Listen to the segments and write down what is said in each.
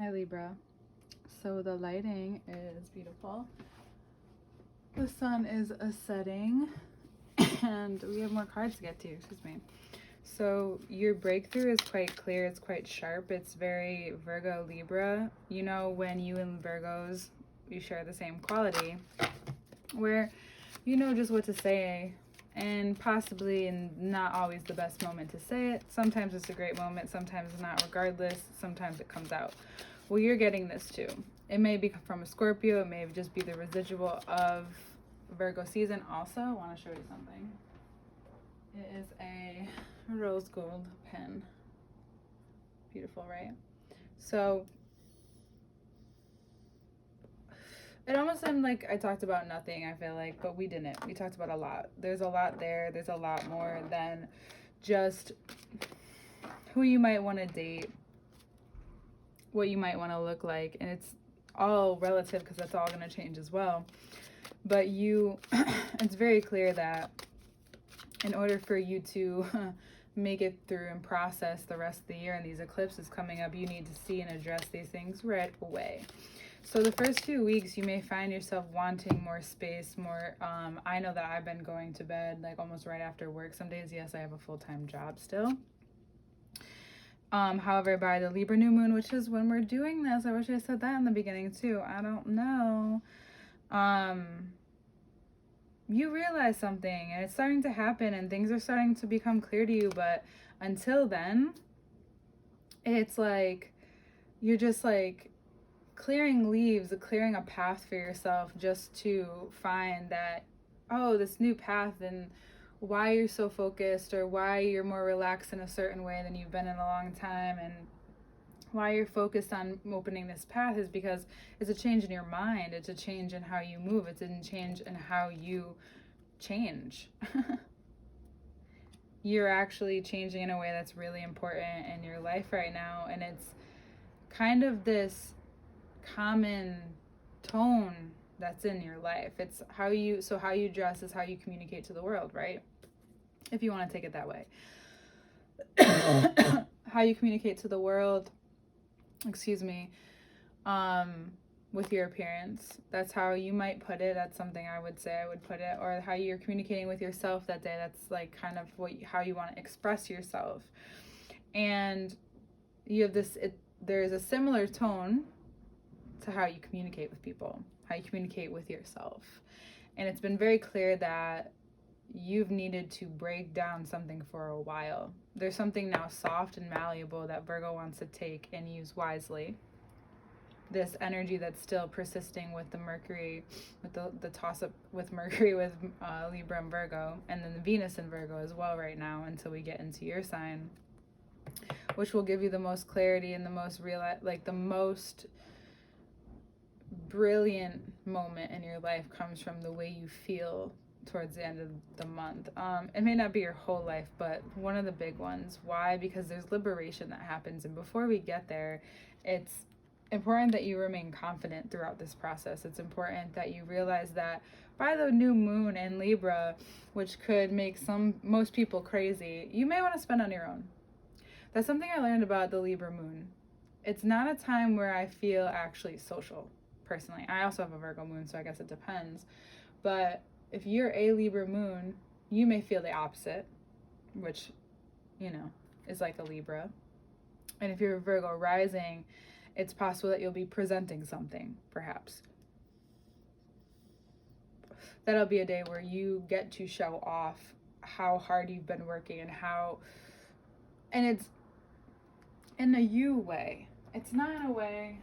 Hi Libra. So the lighting is beautiful. The sun is setting and we have more cards to get to, excuse me. So your breakthrough is quite clear, it's quite sharp, it's very Virgo Libra. You know, when you and Virgos, you share the same quality, where you know just what to say, and possibly in not always the best moment to say it. Sometimes it's a great moment, sometimes not. Regardless, sometimes it comes out. Well, you're getting this too. It may be from a Scorpio, it may just be the residual of Virgo season. Also, I want to show you something. It is a rose gold pen. Beautiful, right? So it almost seemed like I talked about nothing, I feel like, but we didn't. We talked about a lot. There's a lot there. There's a lot more than just who you might want to date, what you might want to look like, and it's all relative because that's all going to change as well. But it's very clear that in order for you to make it through and process the rest of the year and these eclipses coming up, you need to see and address these things right away. So the first few weeks, you may find yourself wanting more space, more, I know that I've been going to bed like almost right after work. Some days, yes, I have a full-time job still. However, by the Libra new moon, which is when we're doing this, I wish I said that in the beginning too. I don't know. You realize something and it's starting to happen and things are starting to become clear to you. But until then, it's like, you're just like, clearing leaves, clearing a path for yourself just to find that, oh, this new path, and why you're so focused or why you're more relaxed in a certain way than you've been in a long time, and why you're focused on opening this path is because it's a change in your mind. It's a change in how you move. It's a change in how you change. You're actually changing in a way that's really important in your life right now, and it's kind of this common tone that's in your life. It's how you dress is how you communicate to the world, right? If you want to take it that way. How you communicate to the world, excuse me, with your appearance. That's how you might put it. That's something I would say I would put it. Or how you're communicating with yourself that day. That's like kind of how you want to express yourself. And you have this, there's a similar tone to how you communicate with people, how you communicate with yourself. And it's been very clear that you've needed to break down something for a while. There's something now soft and malleable that Virgo wants to take and use wisely. This energy that's still persisting with the Mercury, with the toss up with Mercury with Libra and Virgo, and then the Venus in Virgo as well right now until we get into your sign, which will give you the most clarity and the most real, like the most brilliant moment in your life comes from the way you feel towards the end of the month. It may not be your whole life, but one of the big ones. Why? Because there's liberation that happens, and before we get there, it's important that you remain confident throughout this process. It's important that you realize that by the new moon in Libra, which could make most people crazy, you may want to spend on your own. That's something I learned about the Libra moon. It's not a time where I feel actually social. Personally, I also have a Virgo moon, so I guess it depends. But if you're a Libra moon, you may feel the opposite, which, is like a Libra. And if you're a Virgo rising, it's possible that you'll be presenting something, perhaps. That'll be a day where you get to show off how hard you've been working and it's in a you way. It's not in a way.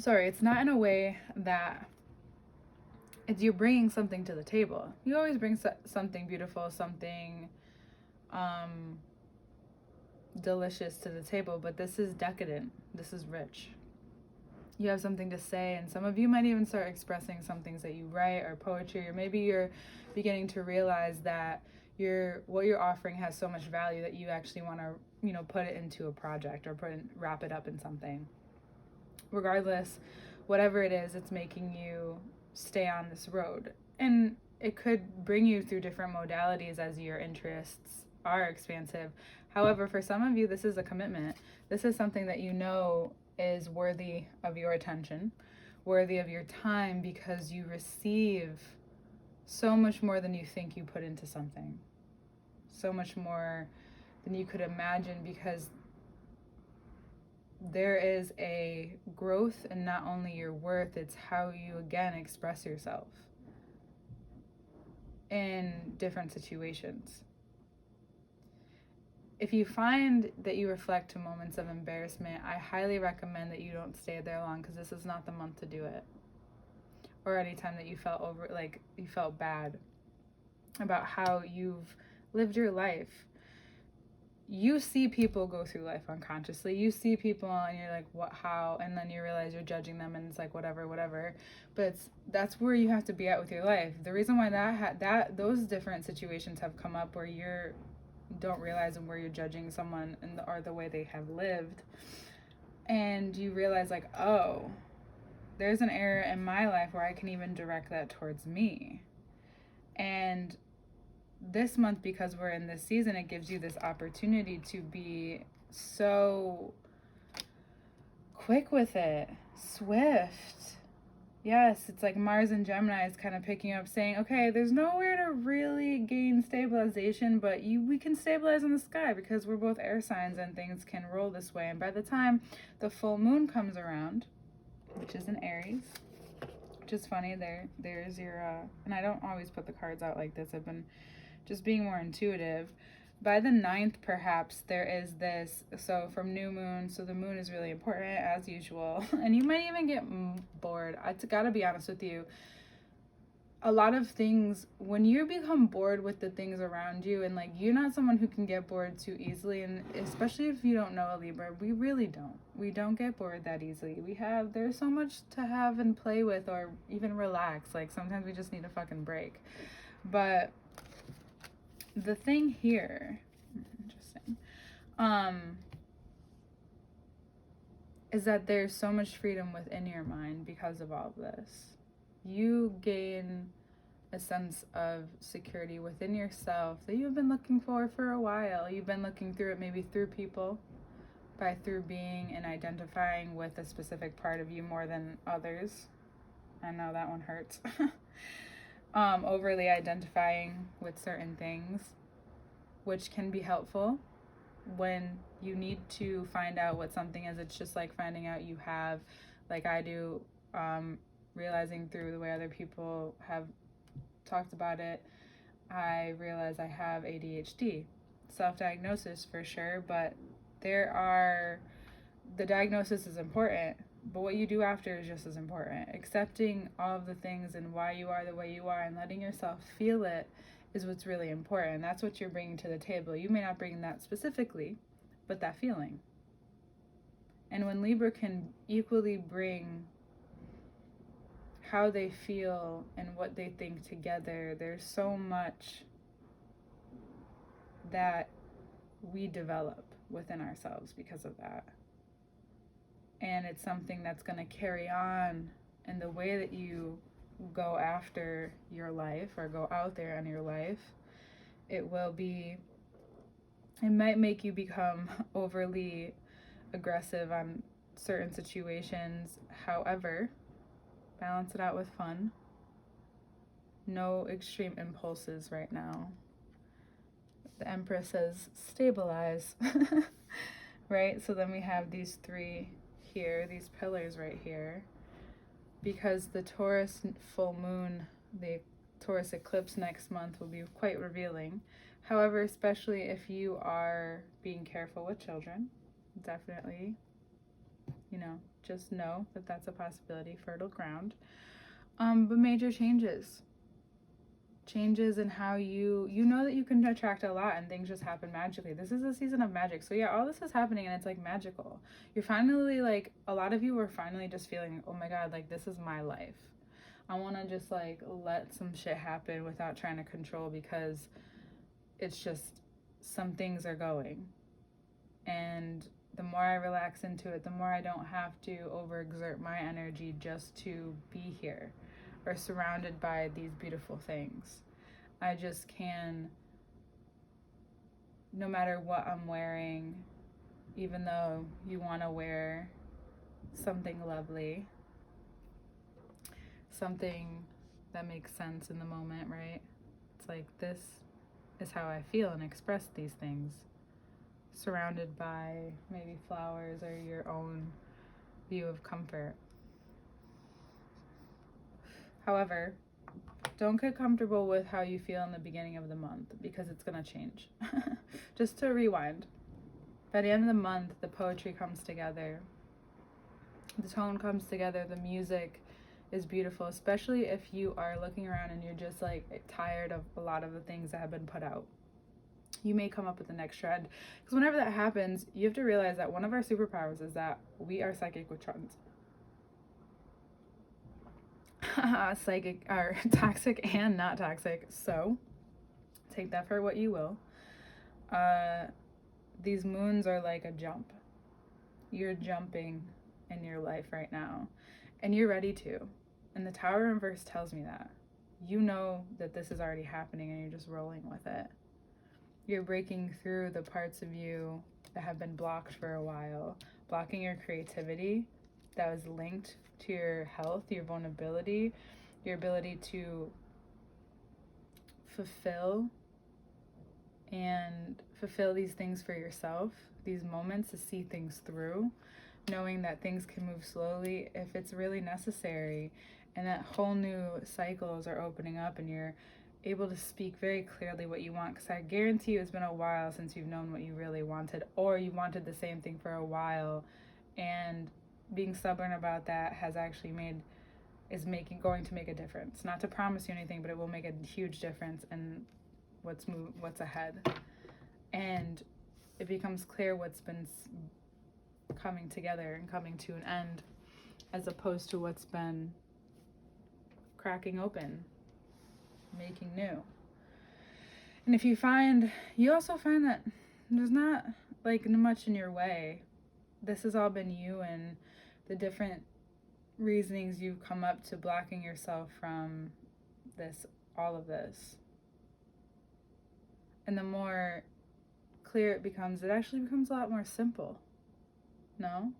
It's not in a way that you're bringing something to the table. You always bring something beautiful, something delicious to the table, but this is decadent. This is rich. You have something to say, and some of you might even start expressing some things that you write or poetry, or maybe you're beginning to realize that what you're offering has so much value that you actually want to, put it into a project or wrap it up in something. Regardless, whatever it is, it's making you stay on this road. And it could bring you through different modalities as your interests are expansive. However, for some of you, this is a commitment. This is something that you know is worthy of your attention, worthy of your time, because you receive so much more than you think you put into something. So much more than you could imagine, because there is a growth in not only your worth, it's how you again express yourself in different situations. If you find that you reflect to moments of embarrassment, I highly recommend that you don't stay there long, because this is not the month to do it. Or anytime that you felt you felt bad about how you've lived your life. You see people go through life unconsciously. You see people and you're like, what, how? And then you realize you're judging them, and it's like, whatever. But that's where you have to be at with your life. The reason why those different situations have come up where you don't realize and where you're judging someone or the way they have lived, and you realize like, oh, there's an area in my life where I can even direct that towards me. And this month, because we're in this season, it gives you this opportunity to be so quick with it, swift. Yes, it's like Mars and Gemini is kind of picking up, saying, okay, there's nowhere to really gain stabilization, but we can stabilize in the sky, because we're both air signs and things can roll this way. And by the time the full moon comes around, which is in Aries, which is funny, there's your, and I don't always put the cards out like this, I've been just being more intuitive. By the 9th, perhaps, there is this, so from new moon, so the moon is really important, as usual, and you might even get bored. I gotta be honest with you, a lot of things, when you become bored with the things around you, and like, you're not someone who can get bored too easily, and especially if you don't know a Libra, we really don't. We don't get bored that easily. There's so much to have and play with, or even relax. Like, sometimes we just need a fucking break. But the thing here, interesting, is that there's so much freedom within your mind because of all of this. You gain a sense of security within yourself that you've been looking for a while. You've been looking through it, maybe through people, through being and identifying with a specific part of you more than others. I know that one hurts. Overly identifying with certain things, which can be helpful when you need to find out what something is. It's just like finding out you have, like I do, realizing through the way other people have talked about it, I realize I have ADHD. Self-diagnosis for sure, but the diagnosis is important, but what you do after is just as important. Accepting all of the things and why you are the way you are and letting yourself feel it is what's really important. That's what you're bringing to the table. You may not bring that specifically, but that feeling. And when Libra can equally bring how they feel and what they think together, there's so much that we develop within ourselves because of that. And it's something that's going to carry on in the way that you go after your life or go out there in your life. It might make you become overly aggressive on certain situations. However, balance it out with fun. No extreme impulses right now. The Empress says stabilize. Right? So then we have these three here, these pillars right here, because the Taurus full moon, the Taurus eclipse next month will be quite revealing. However, especially if you are being careful with children, definitely, just know that that's a possibility, fertile ground. But major changes in how you know that you can attract a lot and things just happen magically. This is a season of magic. So yeah, all this is happening and it's like magical. You're finally like, a lot of you are finally just feeling, oh my God, like this is my life. I want to just like let some shit happen without trying to control, because it's just, some things are going. And the more I relax into it, the more I don't have to overexert my energy just to be here or surrounded by these beautiful things. I just can no matter what I'm wearing, even though you want to wear something lovely, something that makes sense in the moment, right? It's like, this is how I feel, and express these things, surrounded by maybe flowers or your own view of comfort. However, don't get comfortable with how you feel in the beginning of the month, because it's going to change. Just to rewind, by the end of the month, the poetry comes together, the tone comes together, the music is beautiful, especially if you are looking around and you're just like tired of a lot of the things that have been put out. You may come up with the next trend, because whenever that happens, you have to realize that one of our superpowers is that we are psychic with trends. Psychic are toxic and not toxic, so take that for what you will. These moons are like a jump. You're jumping in your life right now, and you're ready to. And the Tower in reverse tells me that. You know that this is already happening, and you're just rolling with it. You're breaking through the parts of you that have been blocked for a while, blocking your creativity that was linked to your health, your vulnerability, your ability to fulfill these things for yourself, these moments to see things through, knowing that things can move slowly if it's really necessary, and that whole new cycles are opening up, and you're able to speak very clearly what you want, because I guarantee you it's been a while since you've known what you really wanted, or you wanted the same thing for a while, and being stubborn about that has actually going to make a difference. Not to promise you anything, but it will make a huge difference in what's ahead. And it becomes clear what's been coming together and coming to an end, as opposed to what's been cracking open, making new. And if you also find that there's not like much in your way. This has all been you and the different reasonings you've come up to blocking yourself from all of this. And the more clear it actually becomes a lot more simple. No?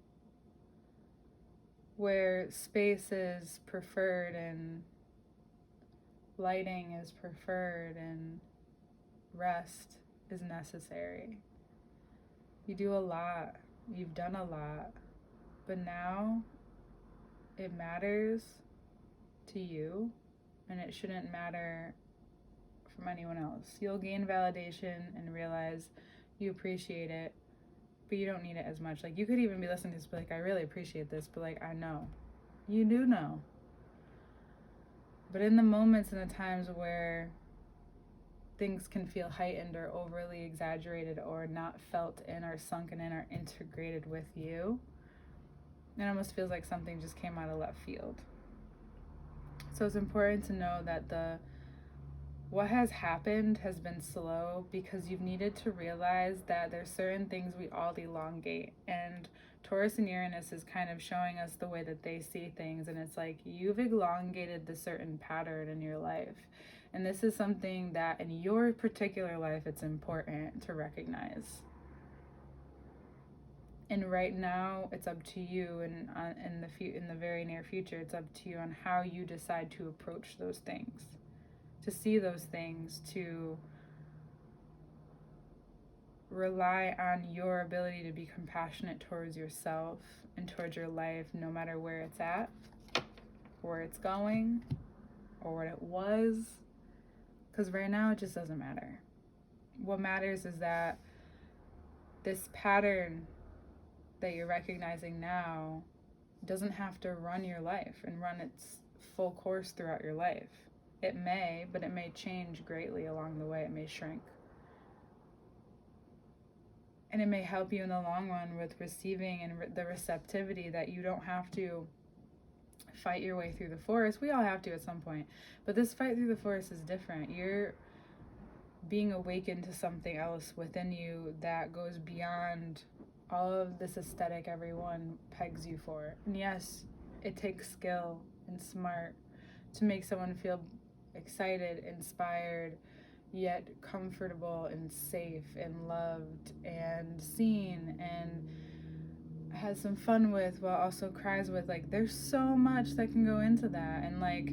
Where space is preferred and lighting is preferred and rest is necessary. You do a lot. You've done a lot. But now it matters to you, and it shouldn't matter from anyone else. You'll gain validation and realize you appreciate it, but you don't need it as much. Like, you could even be listening to this, but like, I really appreciate this, but like, I know. You do know. But in the moments and the times where things can feel heightened or overly exaggerated or not felt in or sunken in or integrated with you, it almost feels like something just came out of left field. So it's important to know that what has happened has been slow, because you've needed to realize that there's certain things we all elongate, and Taurus and Uranus is kind of showing us the way that they see things, and it's like you've elongated the certain pattern in your life, and this is something that in your particular life it's important to recognize. And right now it's up to you, and in the very near future it's up to you on how you decide to approach those things, to see those things, to rely on your ability to be compassionate towards yourself and towards your life, no matter where it's at, where it's going, or what it was. Because right now it just doesn't matter. What matters is that this pattern that you're recognizing now doesn't have to run your life and run its full course throughout your life. It may, but it may change greatly along the way. It may shrink. And it may help you in the long run with receiving and the receptivity that you don't have to fight your way through the forest. We all have to at some point. But this fight through the forest is different. You're being awakened to something else within you that goes beyond all of this aesthetic everyone pegs you for. And yes, it takes skill and smart to make someone feel excited, inspired, yet comfortable and safe and loved and seen and has some fun with, while also cries with. Like, there's so much that can go into that. And like,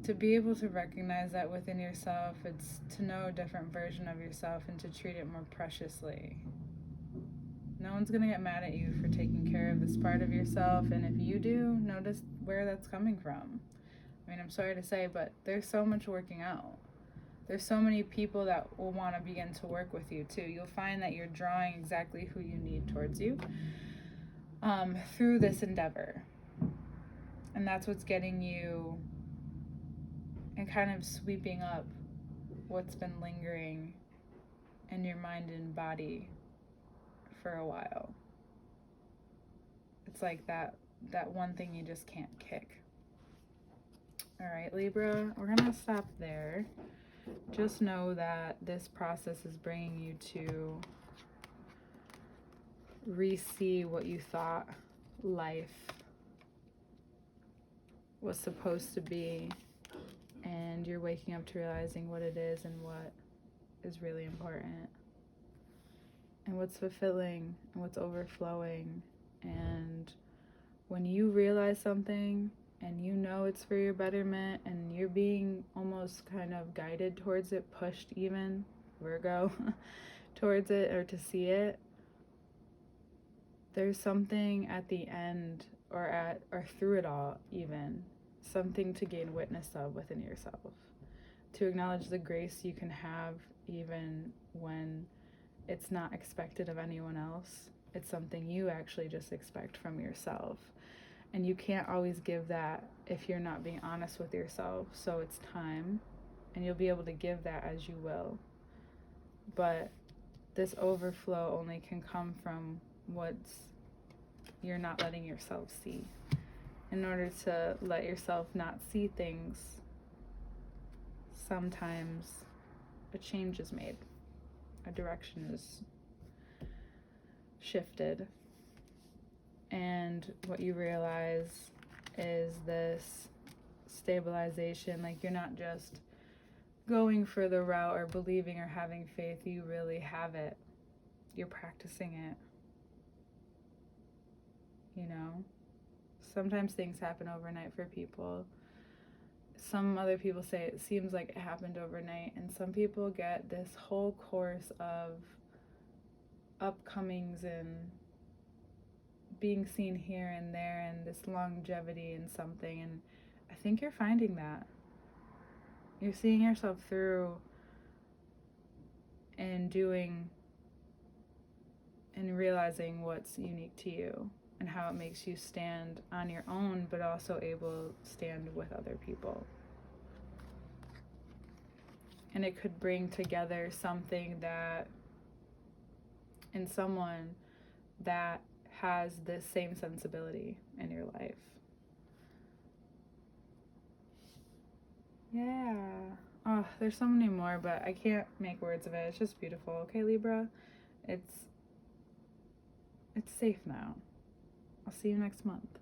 to be able to recognize that within yourself, it's to know a different version of yourself and to treat it more preciously. No one's gonna get mad at you for taking care of this part of yourself, and if you do, notice where that's coming from. I mean, I'm sorry to say, but there's so much working out. There's so many people that will want to begin to work with you too. You'll find that you're drawing exactly who you need towards you through this endeavor. And that's what's getting you and kind of sweeping up what's been lingering in your mind and body for a while. It's like that one thing you just can't kick. All right, Libra, we're gonna stop there. Just know that this process is bringing you to re-see what you thought life was supposed to be, and you're waking up to realizing what it is and what is really important and what's fulfilling and what's overflowing. And when you realize something and you know it's for your betterment and you're being almost kind of guided towards it, pushed even, Virgo, towards it or to see it, there's something at the end or through it all even, something to gain witness of within yourself, to acknowledge the grace you can have even when it's not expected of anyone else. It's something you actually just expect from yourself. And you can't always give that if you're not being honest with yourself. So it's time, and you'll be able to give that as you will. But this overflow only can come from what's you're not letting yourself see. In order to let yourself not see things, sometimes a change is made. A direction is shifted. And what you realize is this stabilization. Like, you're not just going for the route or believing or having faith. You really have it. You're practicing it. You know? Sometimes things happen overnight for people. Some other people say it seems like it happened overnight. And some people get this whole course of upcomings and being seen here and there and this longevity in something. And I think you're finding that. You're seeing yourself through and doing and realizing what's unique to you and how it makes you stand on your own, but also able to stand with other people. And it could bring together something that, in someone that has this same sensibility in your life. Yeah. Oh, there's so many more, but I can't make words of it. It's just beautiful. Okay, Libra? It's safe now. I'll see you next month.